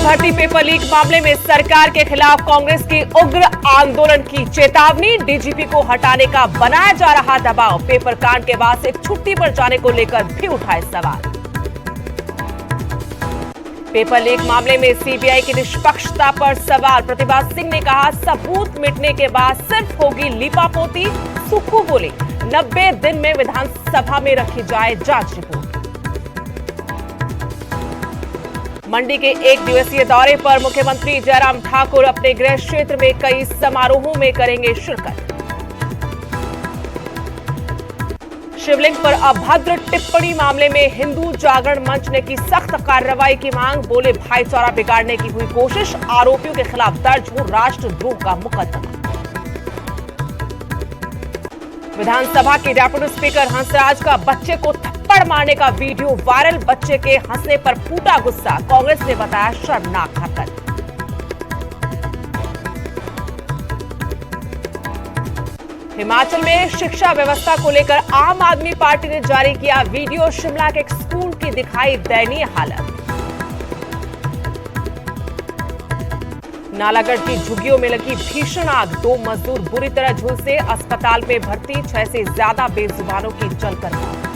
भर्ती paper leak मामले में सरकार के खिलाफ कांग्रेस की उग्र आंदोलन की चेतावनी। डीजीपी को हटाने का बनाया जा रहा दबाव। पेपर कांड के बाद से छुट्टी पर जाने को लेकर भी उठाए सवाल। पेपर लीक मामले में सीबीआई की निष्पक्षता पर सवाल। प्रतिभा सिंह ने कहा, सबूत मिटने के बाद सिर्फ होगी लीपापोती। सुक्खू बोले, 90 दिन में विधानसभा में रखी जाए जांच रिपोर्ट। मंडी के एक दिवसीय दौरे पर मुख्यमंत्री जयराम ठाकुर अपने गृह क्षेत्र में कई समारोहों में करेंगे शिरकत। शिवलिंग पर अभद्र टिप्पणी मामले में हिंदू जागरण मंच ने की सख्त कार्रवाई की मांग। बोले, भाईचारा बिगाड़ने की हुई कोशिश। आरोपियों के खिलाफ दर्ज हो राष्ट्रद्रोह का मुकदमा। विधानसभा के डेप्यूटी स्पीकर हंसराज का बच्चे को थप्पड़ मारने का वीडियो वायरल। बच्चे के हंसने पर फूटा गुस्सा। कांग्रेस ने बताया शर्मनाक हरकत। हिमाचल में शिक्षा व्यवस्था को लेकर आम आदमी पार्टी ने जारी किया वीडियो। शिमला के एक स्कूल की दिखाई दयनीय हालत। नालागढ़ की झुग्गियों में लगी भीषण आग। 2 मजदूर बुरी तरह झुलसे अस्पताल में भर्ती। 6 से ज्यादा बेजुबानों की जलकर मौत।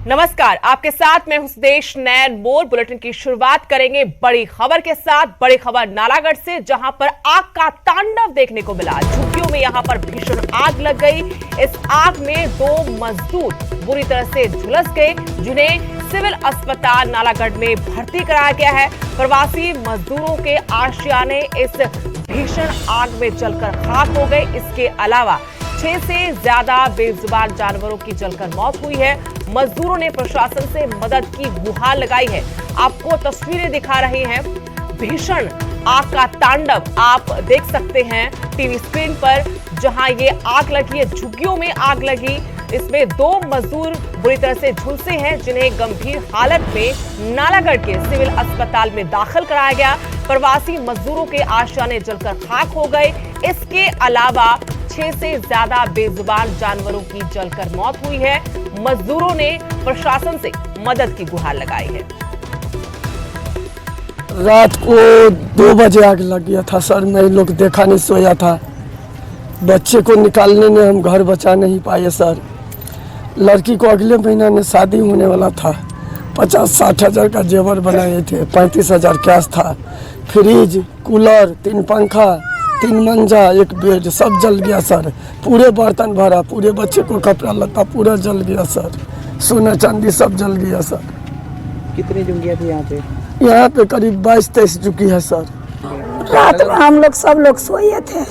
नमस्कार, आपके साथ मैं हूं सुदेश नैन मोर। बुलेटिन की शुरुआत करेंगे बड़ी खबर के साथ। बड़ी खबर नालागढ़ से, जहां पर आग का तांडव देखने को मिला। झुग्गियों में यहां पर भीषण आग लग गई। इस आग में 2 मजदूर बुरी तरह से झुलस गए, जिन्हें सिविल अस्पताल नालागढ़ में भर्ती कराया गया है। प्रवासी मजदूरों के आशियाने इस भीषण आग में जलकर खाक हो गए। इसके अलावा 6 से ज्यादा बेजुबान जानवरों की जलकर मौत हुई है। मजदूरों ने प्रशासन से मदद की गुहार लगाई है। आपको तस्वीरें दिखा रहे हैं भीषण आग का तांडव। आप देख सकते हैं टीवी स्क्रीन पर, जहां ये आग लगी है, झुग्गियों में आग लगी। इसमें 2 मजदूर बुरी तरह से झुलसे हैं, जिन्हें गंभीर हालत में नालागढ़ के सिविल अस्पताल में दाखिल कराया गया। प्रवासी मजदूरों के आशियाने जलकर खाक हो गए। इसके अलावा 6 से ज्यादा बेजुबान जानवरों की जलकर मौत हुई है। मजदूरों ने प्रशासन से मदद की गुहार लगाई है। रात को 2 बजे आग लग गया था सर। मैं लोग देखा नहीं, सोया था। बच्चे को निकालने में हम घर बचा नहीं पाए सर। लड़की को अगले महीना में शादी होने वाला था। 50-60 हज़ार का जेवर बनाए थे। 35 हज़ार कैश था। फ्रिज, कूलर, 3 पंखा, 3 मंजा, 1 बेड, सब जल गया सर। पूरे बर्तन भरा, पूरे बच्चे को कपड़ा लता पूरा जल गया सर। सोना चांदी सब जल गया सर। कितनी झुग्गियाँ थी यहाँ पे? यहाँ पे करीब 22-23 झुग्गी है सर। रात में हम लोग सब लोग सोए थे।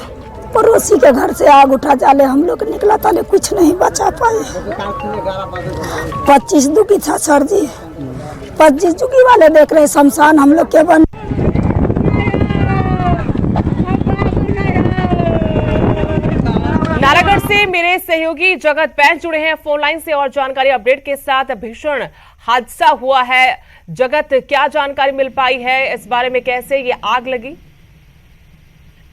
पड़ोसी के घर से आग उठा जाले हम लोग निकला, ताले कुछ नहीं बचा पाए। 25 दुखी था सर जी। 25 झुग्गी वाले देख रहे शमशान हम लोग के बन। नालागढ़ से मेरे सहयोगी जगत बैन जुड़े हैं फोन लाइन से और जानकारी अपडेट के साथ। भीषण हादसा हुआ है जगत, क्या जानकारी मिल पाई है इस बारे में, कैसे ये आग लगी?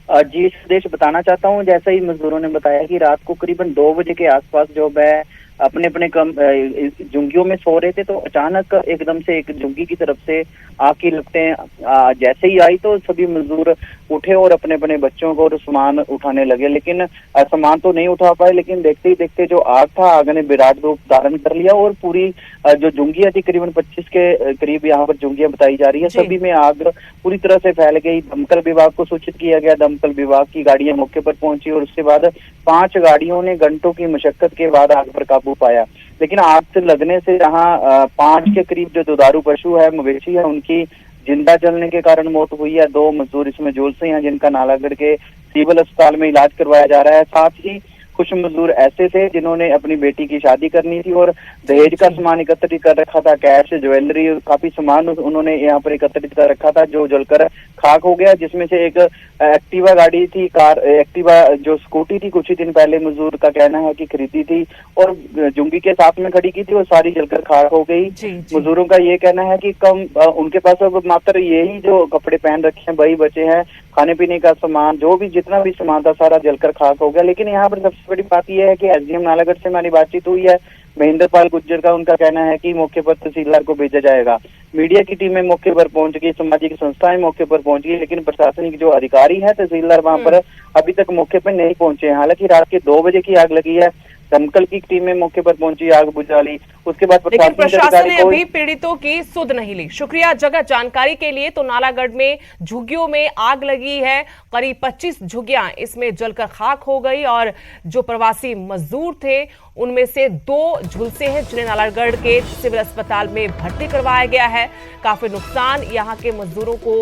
जी सुदेश, बताना चाहता हूँ, जैसा ही मजदूरों ने बताया कि रात को करीबन 2 बजे के आसपास जो है अपने अपने झुग्गियों में सो रहे थे, तो अचानक एकदम से एक झुग्गी की तरफ से आग की लपटें जैसे ही आई तो सभी मजदूर उठे और अपने अपने बच्चों को और सामान उठाने लगे। लेकिन सामान तो नहीं उठा पाए, लेकिन देखते ही देखते जो आग था, आग ने विराट रूप धारण कर लिया और पूरी जो झुग्गियां थी, करीबन 25 के करीब यहाँ पर झुग्गियां बताई जा रही है, सभी में आग पूरी तरह से फैल गई। दमकल विभाग को सूचित किया गया। दमकल विभाग की गाड़ियां मौके पर पहुंची और उसके बाद 5 गाड़ियों ने घंटों की मशक्कत के बाद आग पर काबू पाया। लेकिन आग से लगने से जहाँ 5 के करीब जो दुधारू पशु है, मवेशी है, उनकी जिंदा जलने के कारण मौत हुई है। 2 मजदूर इसमें झुलसे हैं, जिनका नालागढ़ के सिविल अस्पताल में इलाज करवाया जा रहा है। साथ ही कुछ मजदूर ऐसे थे जिन्होंने अपनी बेटी की शादी करनी थी और दहेज का सामान एकत्रित कर रखा था, कैश, ज्वेलरी, काफी सामान उन्होंने यहाँ पर एकत्रित कर रखा था जो जलकर खाक हो गया, जिसमें से एक एक्टिवा गाड़ी थी, कार एक्टिवा जो स्कूटी थी, कुछ ही दिन पहले मजदूर का कहना है कि खरीदी थी और जुंगी के साथ में खड़ी की थी, वो सारी जलकर खाक हो गई। मजदूरों का ये कहना है कि उनके पास अब मात्र यही जो कपड़े पहन रखे हैं वही बचे हैं, खाने पीने का सामान, जो भी जितना भी सामान था सारा जलकर खाक हो गया। लेकिन यहाँ पर सबसे बड़ी बात यह है कि एसडीएम नालागढ़ से हमारी बातचीत हुई है, महेंद्र पाल गुज्जर का उनका कहना है कि मौके पर तहसीलदार को भेजा जाएगा। मीडिया की टीमें मौके पर पहुंच गई, सामाजिक संस्थाएं मौके पर पहुंच गई, लेकिन प्रशासनिक जो अधिकारी है, तहसीलदार वहां पर अभी तक मौके पर नहीं पहुंचे हैं। हालांकि रात के 2 बजे की आग लगी है, दमकल की टीमें मौके पर पहुंची, आग बुझा ली, उसके बाद लेकिन प्रशासन ने अभी पीड़ितों की सुध नहीं ली। शुक्रिया जगह जानकारी के लिए। तो नालागढ़ में झुग्गियों में आग लगी है, करीब 25 झुग्गियां इसमें जलकर खाक हो गई और जो प्रवासी मजदूर थे उनमें से 2 झुलसे हैं जिन्हें नालागढ़ के सिविल अस्पताल में भर्ती करवाया गया है। काफी नुकसान यहां के मजदूरों को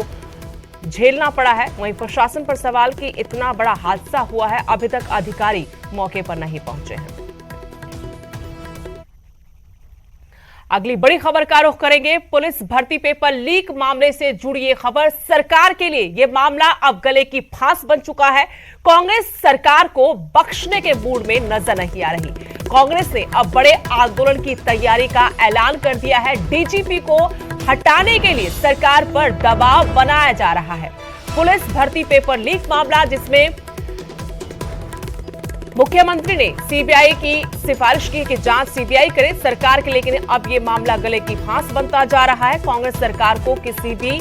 झेलना पड़ा है। वहीं प्रशासन पर सवाल कि इतना बड़ा हादसा हुआ है, अभी तक अधिकारी मौके पर नहीं पहुंचे हैं। अगली बड़ी खबर का रुख करेंगे। पुलिस भर्ती पेपर लीक मामले से जुड़ी ये खबर सरकार के लिए ये मामला अब गले की फांस बन चुका है। कांग्रेस सरकार को बख्शने के मूड में नजर नहीं आ रही। कांग्रेस ने अब बड़े आंदोलन की तैयारी का ऐलान कर दिया है। डीजीपी को हटाने के लिए सरकार पर दबाव बनाया जा रहा है। पुलिस भर्ती पेपर लीक मामला जिसमें मुख्यमंत्री ने सीबीआई की सिफारिश की कि जांच सीबीआई करे सरकार के, लेकिन अब ये मामला गले की फांस बनता जा रहा है। कांग्रेस सरकार को किसी भी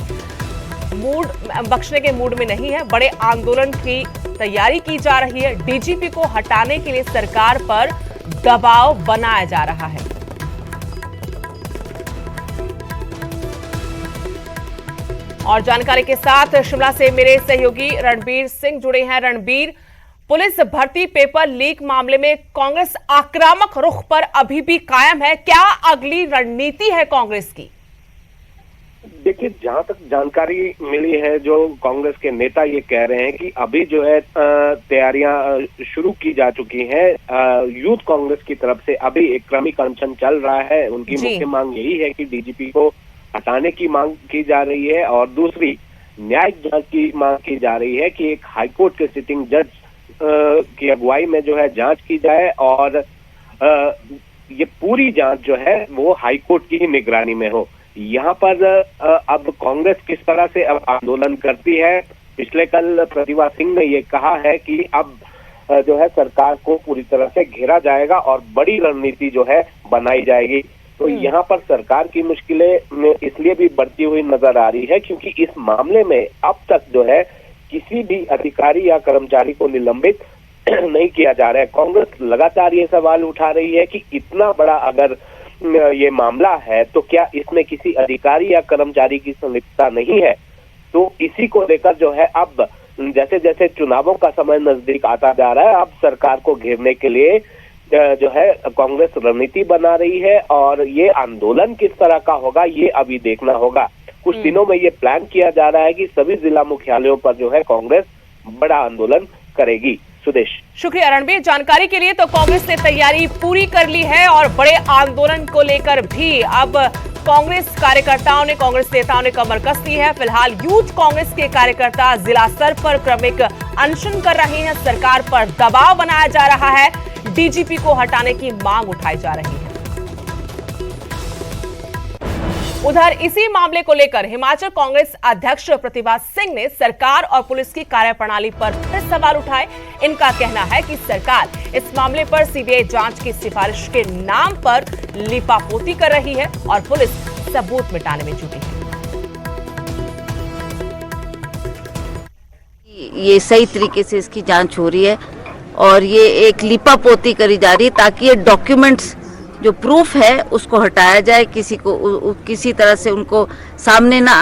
बख्शने के मूड में नहीं है। बड़े आंदोलन की तैयारी की जा रही है। डीजीपी को हटाने के लिए सरकार पर दबाव बनाया जा रहा है। और जानकारी के साथ शिमला से मेरे सहयोगी रणबीर सिंह जुड़े हैं। रणबीर, पुलिस भर्ती पेपर लीक मामले में कांग्रेस आक्रामक रुख पर अभी भी कायम है, क्या अगली रणनीति है कांग्रेस की? देखिए, जहां तक जानकारी मिली है, जो कांग्रेस के नेता ये कह रहे हैं कि अभी जो है तैयारियां शुरू की जा चुकी हैं। यूथ कांग्रेस की तरफ से अभी एक क्रमिक अनशन चल रहा है। उनकी मुख्य मांग यही है कि डीजीपी को हटाने की मांग की जा रही है और दूसरी न्यायिक जांच की मांग की जा रही है कि एक हाईकोर्ट के सिटिंग जज की अगुवाई में जो है जांच की जाए और ये पूरी जांच जो है वो हाईकोर्ट की ही निगरानी में हो। यहाँ पर अब कांग्रेस किस तरह से अब आंदोलन करती है। पिछले कल प्रतिभा सिंह ने ये कहा है कि अब जो है सरकार को पूरी तरह से घेरा जाएगा और बड़ी रणनीति जो है बनाई जाएगी। तो यहाँ पर सरकार की मुश्किलें इसलिए भी बढ़ती हुई नजर आ रही है क्योंकि इस मामले में अब तक जो है किसी भी अधिकारी या कर्मचारी को निलंबित नहीं किया जा रहा है। कांग्रेस लगातार ये सवाल उठा रही है कि इतना बड़ा अगर ये मामला है तो क्या इसमें किसी अधिकारी या कर्मचारी की संलिप्तता नहीं है। तो इसी को लेकर जो है अब जैसे जैसे चुनावों का समय नजदीक आता जा रहा है, अब सरकार को घेरने के लिए जो है कांग्रेस रणनीति बना रही है और ये आंदोलन किस तरह का होगा ये अभी देखना होगा। कुछ दिनों में ये प्लान किया जा रहा है कि सभी जिला मुख्यालयों पर जो है कांग्रेस बड़ा आंदोलन करेगी। सुदेश, शुक्रिया रणबीर जानकारी के लिए। तो कांग्रेस ने तैयारी पूरी कर ली है और बड़े आंदोलन को लेकर भी अब कांग्रेस कार्यकर्ताओं ने, कांग्रेस नेताओं ने कमर कस ली है। फिलहाल यूथ कांग्रेस के कार्यकर्ता जिला स्तर पर क्रमिक अनशन कर रहे हैं। सरकार पर दबाव बनाया जा रहा है, डीजीपी को हटाने की मांग उठाई जा रही है। उधर इसी मामले को लेकर हिमाचल कांग्रेस अध्यक्ष प्रतिभा सिंह ने सरकार और पुलिस की कार्यप्रणाली पर फिर सवाल उठाए। इनका कहना है कि सरकार इस मामले पर सीबीआई जांच की सिफारिश के नाम पर लीपापोती कर रही है और पुलिस सबूत मिटाने में जुटी है। ये सही तरीके से इसकी जांच हो रही है और ये एक लीपापोती करी जा रही है ताकि ये डॉक्यूमेंट्स जो प्रूफ है उसको हटाया जाए, किसी तरह से उनको सामने ना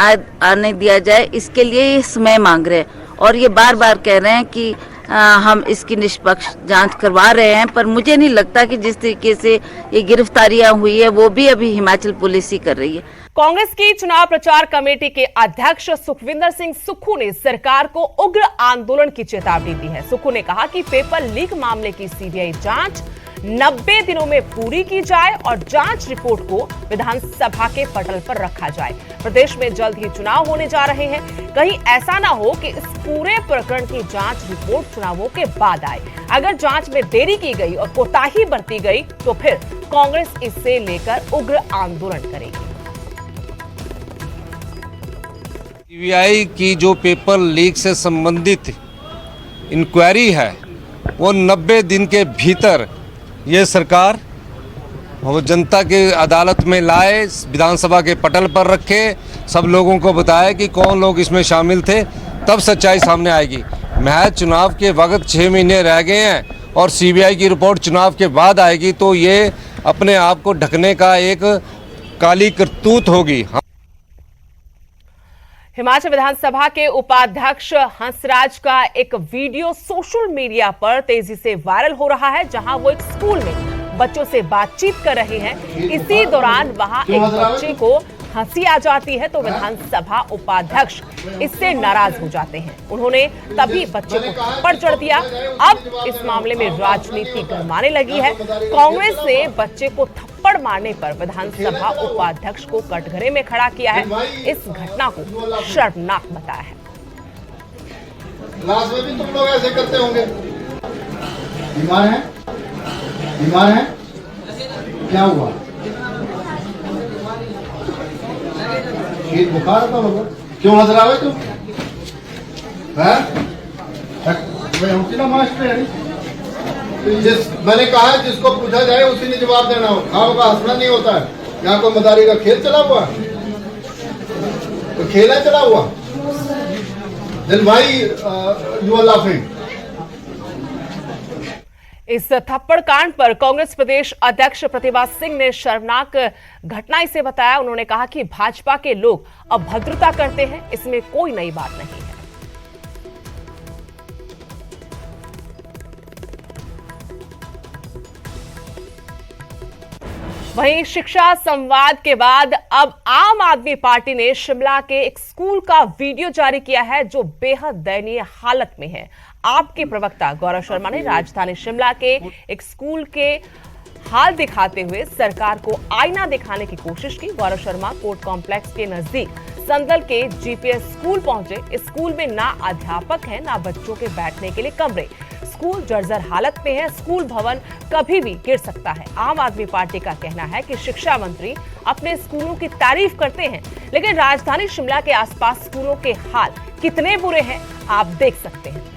आने दिया जाए। इसके लिए ये समय मांग रहे हैं और ये बार बार कह रहे हैं कि हम इसकी निष्पक्ष जांच करवा रहे हैं, पर मुझे नहीं लगता कि जिस तरीके से ये गिरफ्तारियां हुई है वो भी अभी हिमाचल पुलिस ही कर रही है। कांग्रेस की चुनाव प्रचार कमेटी के अध्यक्ष सुखविंदर सिंह सुक्खू ने सरकार को उग्र आंदोलन की चेतावनी दी है। सुक्खू ने कहा कि पेपर लीक मामले की सीबीआई जांच 90 दिनों में पूरी की जाए और जांच रिपोर्ट को विधानसभा के पटल पर रखा जाए। प्रदेश में जल्द ही चुनाव होने जा रहे हैं, कहीं ऐसा ना हो कि इस पूरे प्रकरण की जांच रिपोर्ट चुनावों के बाद आए। अगर जांच में देरी की गई और कोताही बरती गई तो फिर कांग्रेस इससे लेकर उग्र आंदोलन करेगी। सीबीआई की जो पेपर लीक से संबंधित इंक्वायरी है वो 90 दिन के भीतर ये सरकार वो जनता के अदालत में लाए, विधानसभा के पटल पर रखे, सब लोगों को बताए कि कौन लोग इसमें शामिल थे, तब सच्चाई सामने आएगी। महज चुनाव के वक्त 6 महीने रह गए हैं और सीबीआई की रिपोर्ट चुनाव के बाद आएगी तो ये अपने आप को ढकने का एक काली करतूत होगी। हिमाचल विधानसभा के उपाध्यक्ष हंसराज का एक वीडियो सोशल मीडिया पर तेजी से वायरल हो रहा है, जहां वो एक स्कूल में बच्चों से बातचीत कर रहे हैं। इसी दौरान वहां एक बच्चे को हंसी आ जाती है तो विधानसभा उपाध्यक्ष इससे नाराज हो जाते हैं। उन्होंने तभी बच्चे को थप्पड़ जड़ दिया। अब इस मामले में राजनीति गरमाने लगी है। कांग्रेस ने बच्चे को थप्पड़ मारने पर विधानसभा उपाध्यक्ष को कटघरे में खड़ा किया है। इस घटना को शर्मनाक बताया है। क्लास में भी तुम लोग ऐसे करते होंगे। बीमार हैं? बीमार हैं? क्या हुआ? शीत बुखार था लोगों। क्यों हंस रहा है तुम? ना मास्टर है। जिस मैंने कहा है जिसको पूछा जाए उसी ने जवाब देना हो। आपका हंसना नहीं होता है। यहाँ कोई मदारी का खेल चला हुआ, तो खेल है चला हुआ। Then why you are laughing? इस थप्पड़ कांड पर कांग्रेस प्रदेश अध्यक्ष प्रतिभा सिंह ने शर्मनाक घटना इसे बताया। उन्होंने कहा कि भाजपा के लोग अभद्रता करते हैं, इसमें कोई नई बात नहीं है। वहीं शिक्षा संवाद के बाद अब आम आदमी पार्टी ने शिमला के एक स्कूल का वीडियो जारी किया है जो बेहद दयनीय हालत में है। आपके प्रवक्ता गौरव शर्मा ने राजधानी शिमला के एक स्कूल के हाल दिखाते हुए सरकार को आईना दिखाने की कोशिश की। गौरव शर्मा कोर्ट कॉम्प्लेक्स के नजदीक संदल के जीपीएस स्कूल पहुंचे। इस स्कूल में ना अध्यापक हैं, ना बच्चों के बैठने के लिए कमरे। स्कूल जर्जर हालत में है। स्कूल भवन कभी भी गिर सकता है। आम आदमी पार्टी का कहना है कि शिक्षा मंत्री अपने स्कूलों की तारीफ करते हैं, लेकिन राजधानी शिमला के आसपास स्कूलों के हाल कितने बुरे हैं आप देख सकते हैं।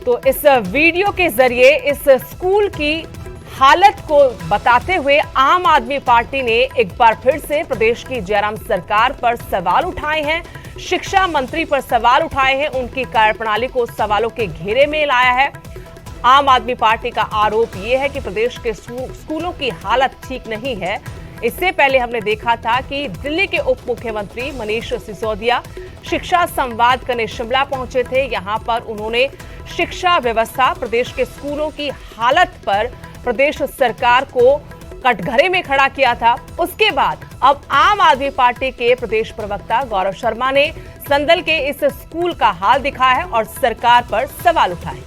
तो इस वीडियो के जरिए इस स्कूल की हालत को बताते हुए आम आदमी पार्टी ने एक बार फिर से प्रदेश की जयराम सरकार पर सवाल उठाए हैं, शिक्षा मंत्री पर सवाल उठाए हैं, उनकी कार्यप्रणाली को सवालों के घेरे में लाया है। आम आदमी पार्टी का आरोप यह है कि प्रदेश के स्कूलों की हालत ठीक नहीं है। इससे पहले हमने देखा था कि दिल्ली के उप मुख्यमंत्री मनीष सिसोदिया शिक्षा संवाद करने शिमला पहुंचे थे। यहां पर उन्होंने शिक्षा व्यवस्था, प्रदेश के स्कूलों की हालत पर प्रदेश सरकार को कटघरे में खड़ा किया था। उसके बाद अब आम आदमी पार्टी के प्रदेश प्रवक्ता गौरव शर्मा ने संदल के इस स्कूल का हाल दिखाया है और सरकार पर सवाल उठाए।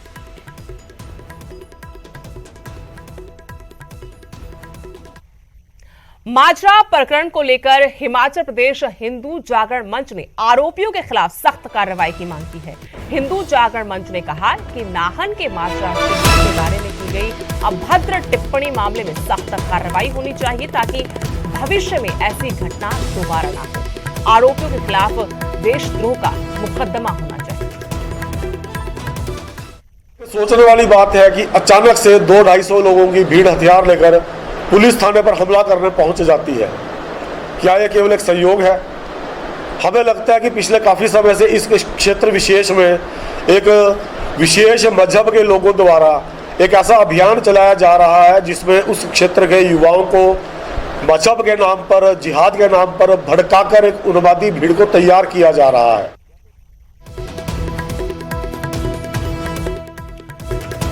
माजरा प्रकरण को लेकर हिमाचल प्रदेश हिंदू जागरण मंच ने आरोपियों के खिलाफ सख्त कार्रवाई की मांग की है। हिंदू जागरण मंच ने कहा कि नाहन के माजरा के बारे में की गई अभद्र टिप्पणी मामले में सख्त कार्रवाई होनी चाहिए ताकि भविष्य में ऐसी घटना दोबारा ना हो। आरोपियों के खिलाफ देशद्रोह का मुकदमा होना चाहिए। सोचने वाली बात है कि अचानक से 200-250 लोगों की भीड़ हथियार लेकर पुलिस थाने पर हमला करने पहुंच जाती है। क्या यह केवल एक संयोग है? हमें लगता है कि पिछले काफ़ी समय से इस क्षेत्र विशेष में एक विशेष मजहब के लोगों द्वारा एक ऐसा अभियान चलाया जा रहा है जिसमें उस क्षेत्र के युवाओं को मजहब के नाम पर, जिहाद के नाम पर भड़काकर एक उन्मादी भीड़ को तैयार किया जा रहा है।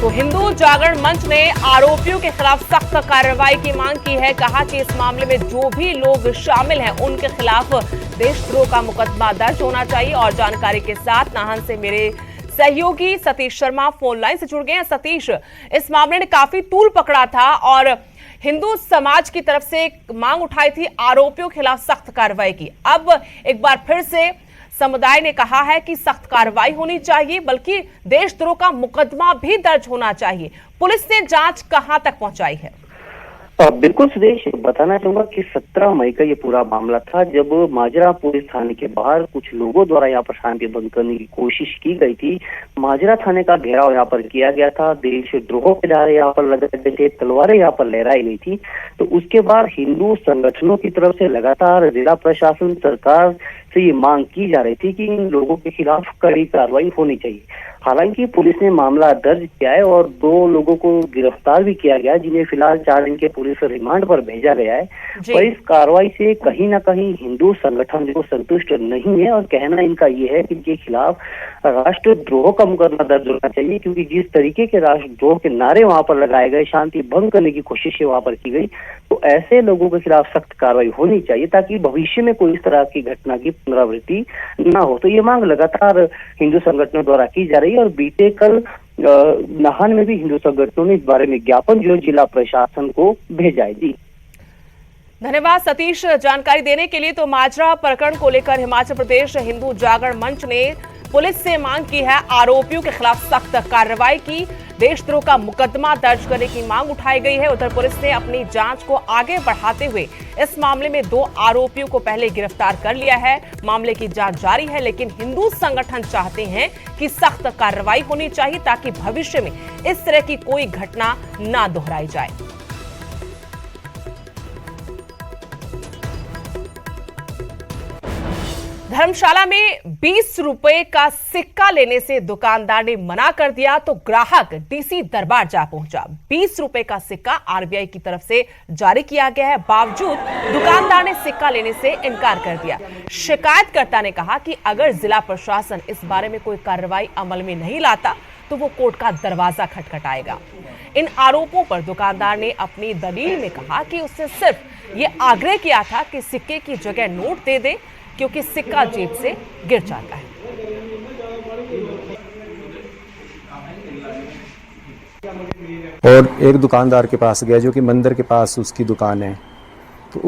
तो हिंदू जागरण मंच ने आरोपियों के खिलाफ सख्त कार्रवाई की मांग की है। कहा कि इस मामले में जो भी लोग शामिल हैं उनके खिलाफ देशद्रोह का मुकदमा दर्ज होना चाहिए। और जानकारी के साथ नाहन से मेरे सहयोगी सतीश शर्मा फोन लाइन से जुड़ गए हैं। सतीश, इस मामले ने काफी तूल पकड़ा था और हिंदू समाज की तरफ से एक मांग उठाई थी आरोपियों के खिलाफ सख्त कार्रवाई की। अब एक बार फिर से समुदाय ने कहा है कि सख्त कार्रवाई होनी चाहिए, बल्कि देशद्रोह का मुकदमा भी दर्ज होना चाहिए। पुलिस ने जांच कहां तक पहुंचाई है? बिल्कुल सुदेश, बताना चाहूंगा कि 17 मई का ये पूरा मामला था जब माजरा पुलिस थाने के बाहर कुछ लोगों द्वारा यहाँ पर शांति भंग करने की कोशिश की गई थी। माजरा थाने का घेराव यहाँ पर किया गया था, देशद्रोह के नारे यहाँ पर लगाए गए थे, तलवारें यहाँ पर लहराई गई थी। तो उसके बाद हिंदू संगठनों की तरफ से लगातार जिला प्रशासन सरकार से ये मांग की जा रही थी कि इन लोगों के खिलाफ कड़ी कार्रवाई होनी चाहिए। हालांकि पुलिस ने मामला दर्ज किया है और 2 लोगों को गिरफ्तार भी किया गया, जिन्हें फिलहाल 4 दिन के पुलिस रिमांड पर भेजा गया है। पर इस कार्रवाई से कहीं ना कहीं हिंदू संगठन जो संतुष्ट नहीं है और कहना इनका ये है कि इनके खिलाफ राष्ट्रद्रोह का मुकदमा दर्ज होना चाहिए, क्योंकि जिस तरीके के राष्ट्रद्रोह के नारे वहां पर लगाए गए, शांति भंग करने की कोशिशें वहां पर की गई, तो ऐसे लोगों के खिलाफ सख्त कार्रवाई होनी चाहिए ताकि भविष्य में कोई इस तरह की घटना की पुनरावृत्ति न हो। तो ये मांग लगातार हिंदू संगठनों द्वारा की जा रही है और बीते कल नाहन में भी हिंदू संगठनों ने इस बारे में ज्ञापन जो जिला प्रशासन को भेजा है। जी धन्यवाद सतीश जानकारी देने के लिए। तो माजरा प्रकरण को लेकर हिमाचल प्रदेश हिंदू जागरण मंच ने पुलिस से मांग की है आरोपियों के खिलाफ सख्त कार्रवाई की, देशद्रोह का मुकदमा दर्ज करने की मांग उठाई गई है। उधर पुलिस ने अपनी जांच को आगे बढ़ाते हुए इस मामले में 2 आरोपियों को पहले गिरफ्तार कर लिया है। मामले की जांच जारी है, लेकिन हिंदू संगठन चाहते हैं कि सख्त कार्रवाई होनी चाहिए ताकि भविष्य में इस तरह की कोई घटना ना दोहराई जाए। धर्मशाला में 20 रुपए का सिक्का लेने से दुकानदार ने मना कर दिया तो ग्राहक डीसी दरबार जा पहुंचा। 20 रुपए का सिक्का आरबीआई की तरफ से जारी किया गया है, बावजूद दुकानदार ने सिक्का लेने से इनकार कर दिया। शिकायतकर्ता ने कहा कि अगर जिला प्रशासन इस बारे में कोई कार्रवाई अमल में नहीं लाता तो वो कोर्ट का दरवाजा खटखटाएगा। इन आरोपों पर दुकानदार ने अपनी दलील में कहा कि उसने सिर्फ ये आग्रह किया था कि सिक्के की जगह नोट दे दे, क्योंकि सिक्का जेब से गिर जाता है। और एक दुकानदार के पास गया जो कि मंदिर के पास उसकी दुकान है, तो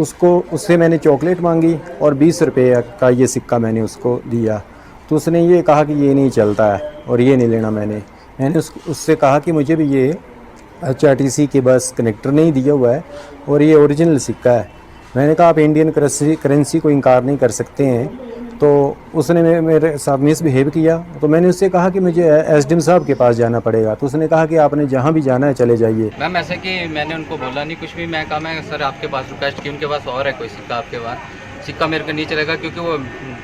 उससे मैंने चॉकलेट मांगी और 20 रुपये का ये सिक्का मैंने उसको दिया। तो उसने ये कहा कि ये नहीं चलता है और ये नहीं लेना। मैंने उससे कहा कि मुझे भी ये HRTC के बस कनेक्टर नहीं दिया हुआ है और ये ओरिजिनल सिक्का है। मैंने कहा आप इंडियन करेंसी को इनकार नहीं कर सकते हैं। तो उसने मेरे साथ मिसबिहेव किया। तो मैंने उससे कहा कि मुझे SDM साहब के पास जाना पड़ेगा। तो उसने कहा कि आपने जहाँ भी जाना है चले जाइए। मैम ऐसे कि मैंने उनको बोला नहीं कुछ भी, मैं कहा मैं सर आपके पास रिक्वेस्ट की, उनके पास और है कोई सिक्का आपके पास, सिक्का मेरे को नहीं चलेगा क्योंकि वो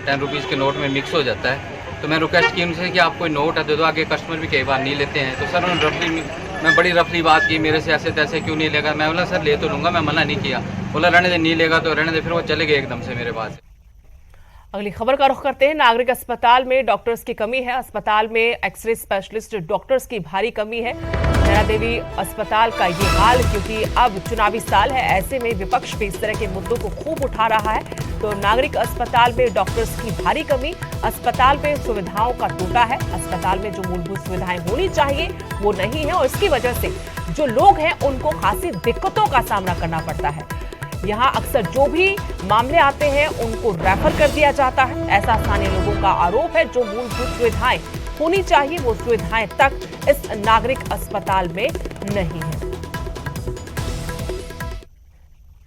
10 रुपीज़ के नोट में मिक्स हो जाता है। तो मैं रिक्वेस्ट की उनसे कि आप कोई नोट है दे दो, आगे कस्टमर भी कई बार नहीं लेते हैं। तो सर उन्होंने रफली, मैं बड़ी रफली बात की, मेरे से ऐसे तैसे क्यों नहीं लेगा। मैं बोला सर ले तो लूँगा, मैं मना नहीं किया। बोला रहने दे, नहीं लेगा तो रहने दे। फिर वो चले गए एकदम से मेरे पास। अगली खबर का रुख करते हैं। नागरिक अस्पताल में डॉक्टर्स की कमी है। अस्पताल में एक्सरे स्पेशलिस्ट डॉक्टर्स की भारी कमी है। नैना देवी अस्पताल का ये हाल क्योंकि अब चुनावी साल है, ऐसे में विपक्ष भी इस तरह के मुद्दों को खूब उठा रहा है। तो नागरिक अस्पताल में डॉक्टर्स की भारी कमी, अस्पताल में सुविधाओं का टूटा है। अस्पताल में जो मूलभूत सुविधाएं होनी चाहिए वो नहीं है और इसकी वजह से जो लोग हैं उनको खासी दिक्कतों का सामना करना पड़ता है। यहाँ अक्सर जो भी मामले आते हैं उनको रेफर कर दिया जाता है, ऐसा स्थानीय लोगों का आरोप है। जो मूलभूत सुविधाएं होनी चाहिए वो सुविधाएं तक इस नागरिक अस्पताल में नहीं है।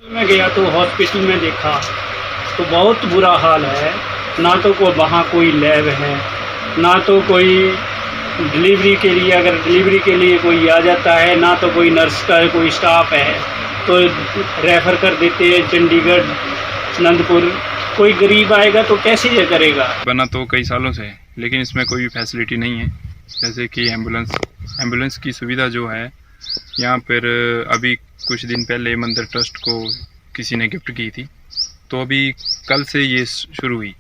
मैं गया तो हॉस्पिटल में देखा तो बहुत बुरा हाल है। ना तो वहाँ कोई लैब है, ना तो कोई डिलीवरी के लिए, अगर डिलीवरी के लिए कोई आ जाता है, ना तो कोई नर्स का कोई स्टाफ है, तो रेफ़र कर देते हैं चंडीगढ़, अनंतपुर। कोई गरीब आएगा तो कैसे ये करेगा। बना तो कई सालों से, लेकिन इसमें कोई भी फैसिलिटी नहीं है। जैसे कि एम्बुलेंस की सुविधा जो है यहाँ पर अभी कुछ दिन पहले मंदिर ट्रस्ट को किसी ने गिफ्ट की थी, तो अभी कल से ये शुरू हुई।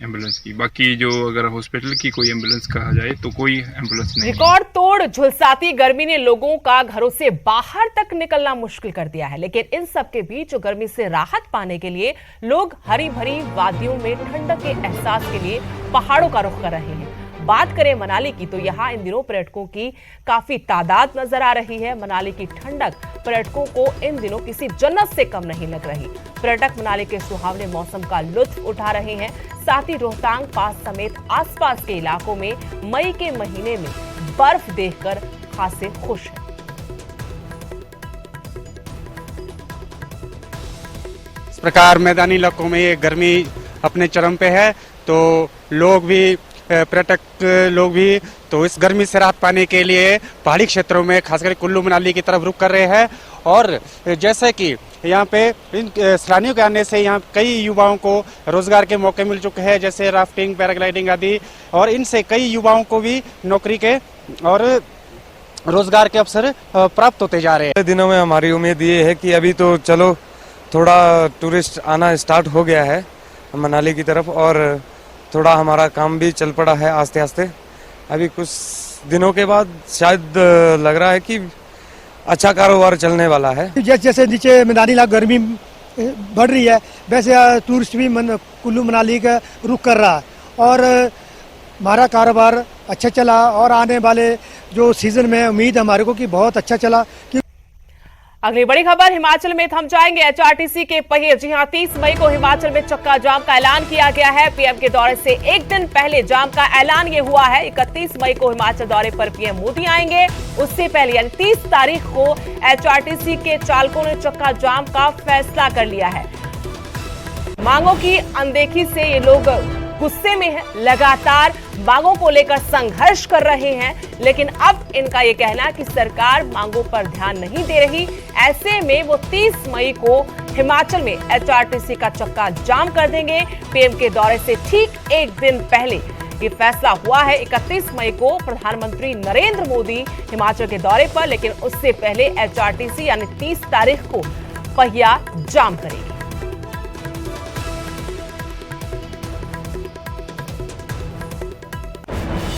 एम्बुलेंस की। बाकी जो अगर हॉस्पिटल की कोई एम्बुलेंस कहा जाए तो कोई एम्बुलेंस नहीं। रिकॉर्ड तोड़ झुलसाती गर्मी ने लोगों का घरों से बाहर तक निकलना मुश्किल कर दिया है, लेकिन इन सब के बीच गर्मी से राहत पाने के लिए लोग हरी भरी वादियों में ठंडक के एहसास के लिए पहाड़ों का रुख कर रहे हैं। बात करें मनाली की तो यहाँ इन दिनों पर्यटकों की काफी तादाद नजर आ रही है। मनाली की ठंडक पर्यटकों को इन दिनों किसी जन्नत से कम नहीं लग रही। पर्यटक मनाली के सुहावने मौसम का लुत्फ उठा रहे हैं। साथ ही रोहतांग पास समेत आसपास के इलाकों में मई के महीने में बर्फ देखकर खासे खुश हैं। इस प्रकार मैदानी इलाकों में ये गर्मी अपने चरम पे है, तो लोग भी, पर्यटक लोग भी तो इस गर्मी से राहत पाने के लिए पहाड़ी क्षेत्रों में खासकर कुल्लू मनाली की तरफ रुख कर रहे हैं। और जैसे कि यहाँ पे इन सैलानियों के आने से यहाँ कई युवाओं को रोजगार के मौके मिल चुके हैं, जैसे राफ्टिंग, पैराग्लाइडिंग आदि, और इनसे कई युवाओं को भी नौकरी के और रोजगार के अवसर प्राप्त होते जा रहे हैं। दिनों में हमारी उम्मीद ये है कि अभी तो चलो थोड़ा टूरिस्ट आना स्टार्ट हो गया है मनाली की तरफ, और थोड़ा हमारा काम भी चल पड़ा है आस्ते आस्ते। अभी कुछ दिनों के बाद शायद लग रहा है कि अच्छा कारोबार चलने वाला है। जैसे जैसे नीचे मैदानी इलाका गर्मी बढ़ रही है, वैसे टूरिस्ट भी कुल्लू मनाली का रुख कर रहा है, और हमारा कारोबार अच्छा चला, और आने वाले जो सीजन में उम्मीद है हमारे को कि बहुत अच्छा चला। अगली बड़ी खबर, हिमाचल में थम जाएंगे एचआरटीसी के पहिए। जी हां, 30 मई को हिमाचल में चक्का जाम का ऐलान किया गया है। पीएम के दौरे से एक दिन पहले जाम का ऐलान ये हुआ है। 31 मई को हिमाचल दौरे पर पीएम मोदी आएंगे। उससे पहले यानी 30 तारीख को एचआरटीसी के चालकों ने चक्का जाम का फैसला कर लिया है। मांगों की अनदेखी से ये लोग गुस्से में हैं, लगातार मांगों को लेकर संघर्ष कर रहे हैं, लेकिन अब इनका ये कहना है कि सरकार मांगों पर ध्यान नहीं दे रही। ऐसे में वो 30 मई को हिमाचल में एचआरटीसी का चक्का जाम कर देंगे। पीएम के दौरे से ठीक एक दिन पहले ये फैसला हुआ है। 31 मई को प्रधानमंत्री नरेंद्र मोदी हिमाचल के दौरे पर, लेकिन उससे पहले एचआरटीसी यानी 30 तारीख को पहिया जाम करेगी।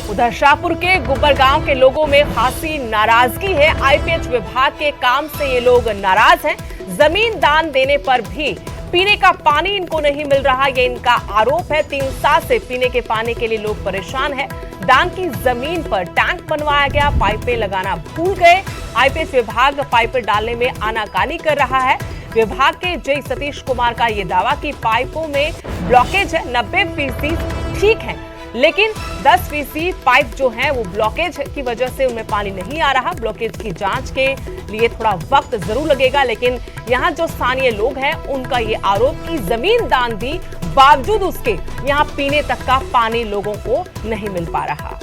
उधर शाहपुर के गुब्बर गांव के लोगों में खासी नाराजगी है। आईपीएच विभाग के काम से ये लोग नाराज हैं। जमीन दान देने पर भी पीने का पानी इनको नहीं मिल रहा, ये इनका आरोप है। 3 साल से पीने के पानी के लिए लोग परेशान हैं। दान की जमीन पर टैंक बनवाया गया, पाइपें लगाना भूल गए। आईपीएच विभाग पाइपें डालने में आनाकानी कर रहा है। विभाग के जेई सतीश कुमार का ये दावा कि पाइपों में ब्लॉकेज है। 90% ठीक है, लेकिन 10% पाइप जो है वो ब्लॉकेज की वजह से उनमें पानी नहीं आ रहा। ब्लॉकेज की जांच के लिए थोड़ा वक्त जरूर लगेगा, लेकिन यहाँ जो स्थानीय लोग हैं उनका ये आरोप कि जमीन दान दी बावजूद उसके यहाँ पीने तक का पानी लोगों को नहीं मिल पा रहा।